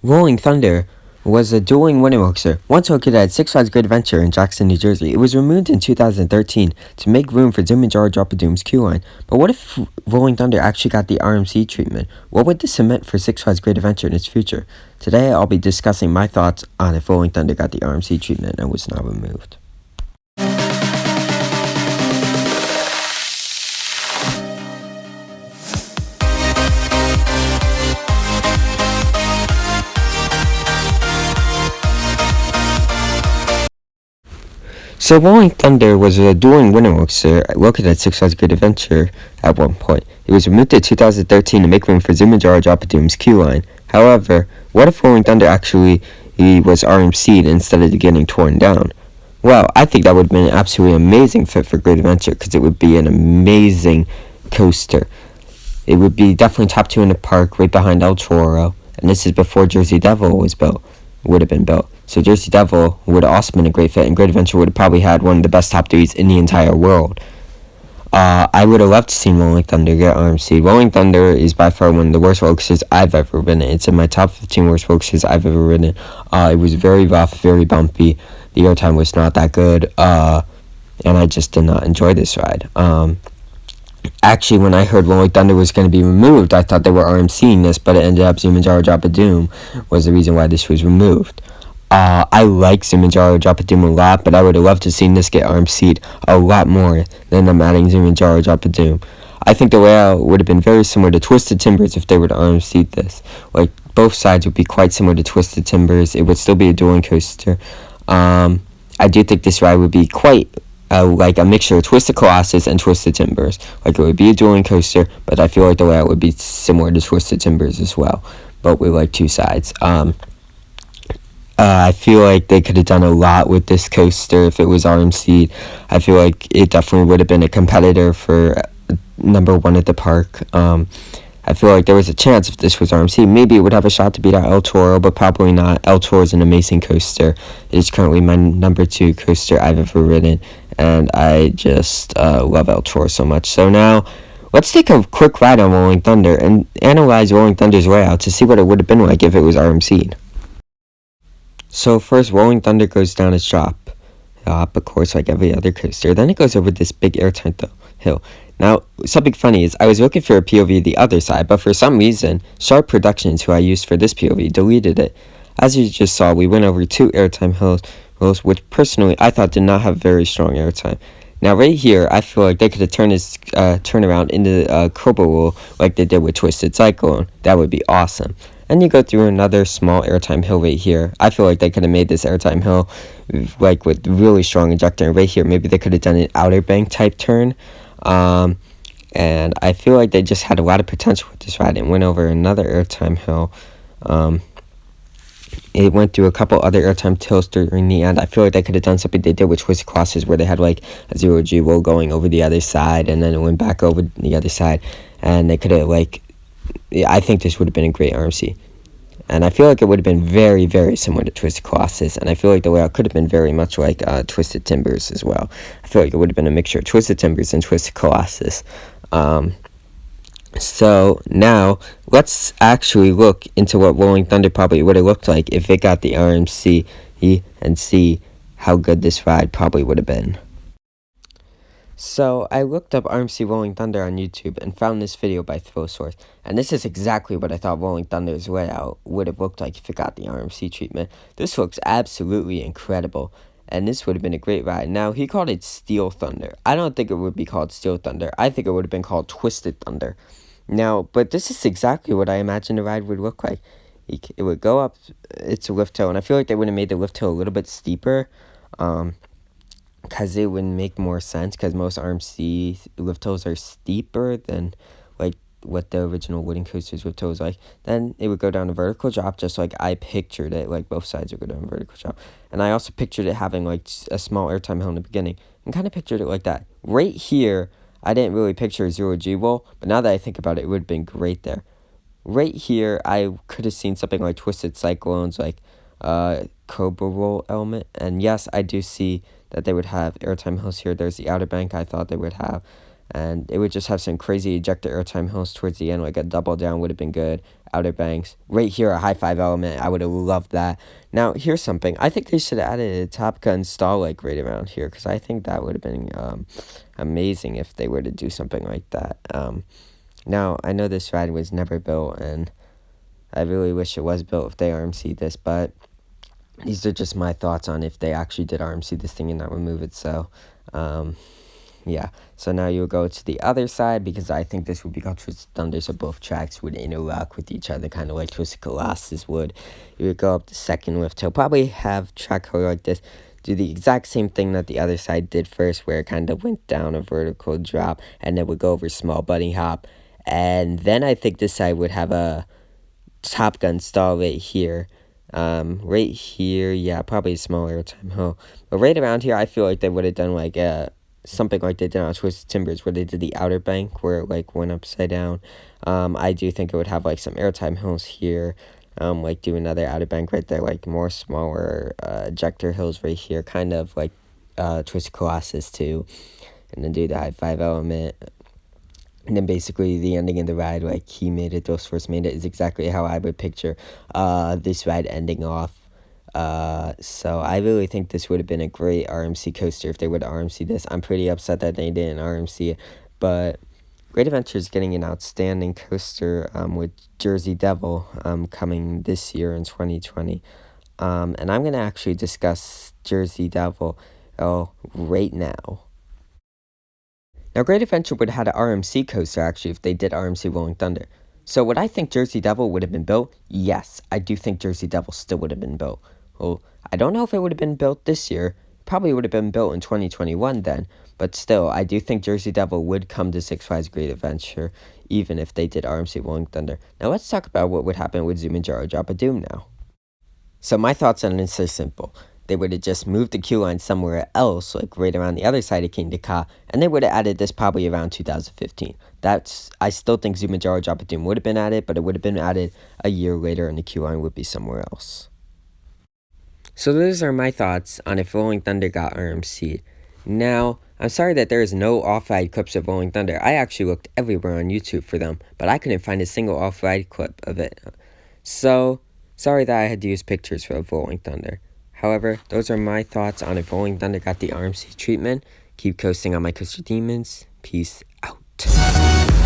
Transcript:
Rolling Thunder was a dueling winning coaster, once located at Six Flags Great Adventure in Jackson, New Jersey. It was removed in 2013 to make room for Zoom and Jar Drop a Doom's queue line. But what if Rolling Thunder actually got the RMC treatment? What would this mean for Six Flags Great Adventure in its future? Today, I'll be discussing my thoughts on if Rolling Thunder got the RMC treatment and was not removed. So Rolling Thunder was a dueling winner coaster located at Six Flags Great Adventure at one point. It was removed in 2013 to make room for Zoom and Jar Drop a Doom's queue line. However, what if Rolling Thunder actually was RMCed instead of getting torn down? Well, I think that would have been an absolutely amazing fit for Great Adventure because it would be an amazing coaster. It would be definitely top 2 in the park, right behind El Toro, and this is before Jersey Devil would have been built. So Jersey Devil would have also been a great fit, and Great Adventure would have probably had one of the best top 3s in the entire world. I would have loved to see Rolling Thunder get RMC. Rolling Thunder is by far one of the worst roller coasters I've ever ridden. It's in my top 15 worst roller coasters I've ever ridden. It was very rough, very bumpy. The airtime was not that good, and I just did not enjoy this ride. Actually, when I heard Rolling Thunder was going to be removed, I thought they were RMCing this, but it ended up Zoom and Jar Drop a Doom was the reason why this was removed. I like Zoom and Jar Drop a Doom a lot, but I would have loved to have seen this get RMC'd a lot more than them adding Zoom and Jar Drop a Doom. I think the layout would have been very similar to Twisted Timbers if they were to RMC this. Like, both sides would be quite similar to Twisted Timbers. It would still be a dueling coaster. I do think this ride would be quite like a mixture of Twisted Colossus and Twisted Timbers. Like, it would be a dueling coaster, but I feel like the layout would be similar to Twisted Timbers as well, but with like two sides. I feel like they could have done a lot with this coaster if it was RMC'd. I feel like it definitely would have been a competitor for number 1 at the park. I feel like there was a chance if this was RMC, maybe it would have a shot to beat out El Toro, but probably not. El Toro is an amazing coaster. It is currently my number 2 coaster I've ever ridden, and I just love El Toro so much. So now, let's take a quick ride on Rolling Thunder and analyze Rolling Thunder's layout to see what it would have been like if it was RMC'd. So first, Rolling Thunder goes down its drop, of course, like every other coaster. Then it goes over this big airtime hill. Now, something funny is I was looking for a POV the other side, but for some reason, Sharp Productions, who I used for this POV, deleted it. As you just saw, we went over 2 airtime hills, which personally I thought did not have very strong airtime. Now, right here, I feel like they could have turned this turnaround into a Cobra Roll like they did with Twisted Cyclone. That would be awesome. And you go through another small airtime hill right here. I feel like they could have made this airtime hill like with really strong ejector. And right here, maybe they could have done an Outer Bank type turn. And I feel like they just had a lot of potential with this ride and went over another airtime hill. It went through a couple other airtime hills during the end. I feel like they could have done something they did with Twisted Colossus where they had like a 0G roll going over the other side and then it went back over the other side. And they could have I think this would have been a great RMC. And I feel like it would have been very, very similar to Twisted Colossus. And I feel like the layout could have been very much like Twisted Timbers as well. I feel like it would have been a mixture of Twisted Timbers and Twisted Colossus. So now, let's actually look into what Rolling Thunder probably would have looked like if it got the RMC and see how good this ride probably would have been. So, I looked up RMC Rolling Thunder on YouTube and found this video by ThrillSource, and this is exactly what I thought Rolling Thunder's layout would have looked like if it got the RMC treatment. This looks absolutely incredible, and this would have been a great ride. Now, he called it Steel Thunder. I don't think it would be called Steel Thunder. I think it would have been called Twisted Thunder. Now, but this is exactly what I imagined the ride would look like. It would go up its lift hill, and I feel like they would have made the lift hill a little bit steeper, because it would make more sense, because most RMC lift hills are steeper than like what the original wooden coasters lift hill was like. Then it would go down a vertical drop just like I pictured it, like both sides would go down a vertical drop. And I also pictured it having like a small airtime hill in the beginning, and kind of pictured it like that. Right here, I didn't really picture a 0G roll, but now that I think about it, it would have been great there. Right here, I could have seen something like Twisted Cyclones, like Cobra Roll element. And yes, I do see that they would have airtime hills here. There's the Outer Bank I thought they would have. And it would just have some crazy ejector airtime hills towards the end, like a double down would have been good. Outer Banks. Right here, a high five element. I would have loved that. Now, here's something. I think they should have added a Top Gun stall like right around here, because I think that would have been amazing if they were to do something like that. Now, I know this ride was never built, and I really wish it was built if they RMC'd this, but these are just my thoughts on if they actually did RMC this thing and not remove it. So, yeah. So now you'll go to the other side, because I think this would be called Twisted Thunder, so both tracks would interact with each other, kind of like Twisted Colossus would. You would go up the second lift. He'll probably have track code like this. Do the exact same thing that the other side did first, where it kind of went down a vertical drop, and then would go over small bunny hop. And then I think this side would have a Top Gun stall right here. Right here, yeah, probably a smaller time hill. But right around here, I feel like they would have done like something like they did on Twisted Timbers, where they did the outer bank where it like went upside down. I do think it would have like some airtime hills here. Like do another outer bank right there, like more smaller ejector hills right here, kind of like Twisted Colossus too. And then do the high five element. And then basically the ending of the ride, like he made it, Dos Force made it, is exactly how I would picture this ride ending off. So I really think this would have been a great RMC coaster if they would have RMC this. I'm pretty upset that they didn't RMC it, but Great Adventure is getting an outstanding coaster with Jersey Devil coming this year in 2020. And I'm going to actually discuss Jersey Devil right now. Now, Great Adventure would have had an RMC coaster, actually, if they did RMC Rolling Thunder. So would I think Jersey Devil would have been built? Yes, I do think Jersey Devil still would have been built. Well, I don't know if it would have been built this year. Probably would have been built in 2021 then. But still, I do think Jersey Devil would come to Six Flags Great Adventure, even if they did RMC Rolling Thunder. Now, let's talk about what would happen with Zumanjaro Drop a Doom now. So my thoughts on this are simple. They would have just moved the queue line somewhere else, like right around the other side of King Ka, and they would have added this probably around 2015. I still think Zumanjaro Drop a Doom would have been added, but it would have been added a year later, and the queue line would be somewhere else. So those are my thoughts on if Rolling Thunder got RMC'd. Now, I'm sorry that there is no off-ride clips of Rolling Thunder. I actually looked everywhere on YouTube for them, but I couldn't find a single off-ride clip of it. So, sorry that I had to use pictures for Rolling Thunder. However, those are my thoughts on if Rolling Thunder got the RMC treatment. Keep coasting on my coaster demons. Peace out.